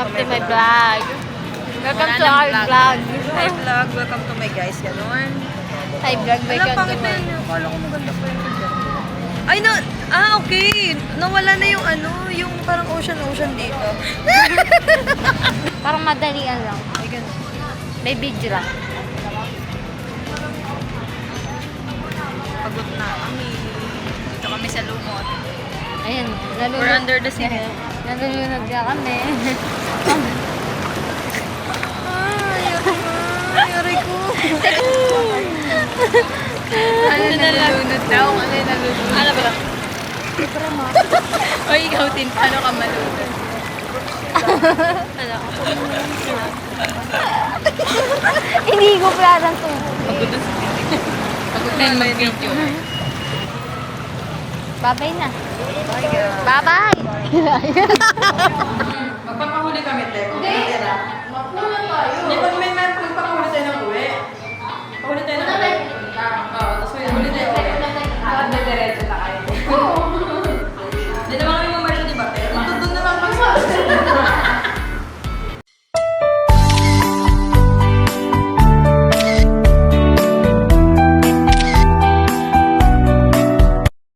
Welcome to my vlog. Welcome to our vlog. Hi vlog, welcome to my guys. Ganon. Hi vlog, Wala, welcome to pangit na my... yun. Akala ko maganda pa yun. Ay, okay. Nawala na yung yung parang ocean dito. Parang madalian lang. Ay, ganun. May video lang. Pagod na kami. Dito kami sa lumot. Ayan, We're under the sea. nalulunod ka kami. Ay, ko. Ano nalulunod daw? Ano nalulunod? Ano ba? O, ikaw din. Paano ka malunod? Ano? Hindi ko pala ng tubig. Pagod na yung mag-video. Bye-bye na. Bye, girl. Bye-bye! Magpapahuli kami, te. Hindi. Hindi, pag may magpapahuli tayo ng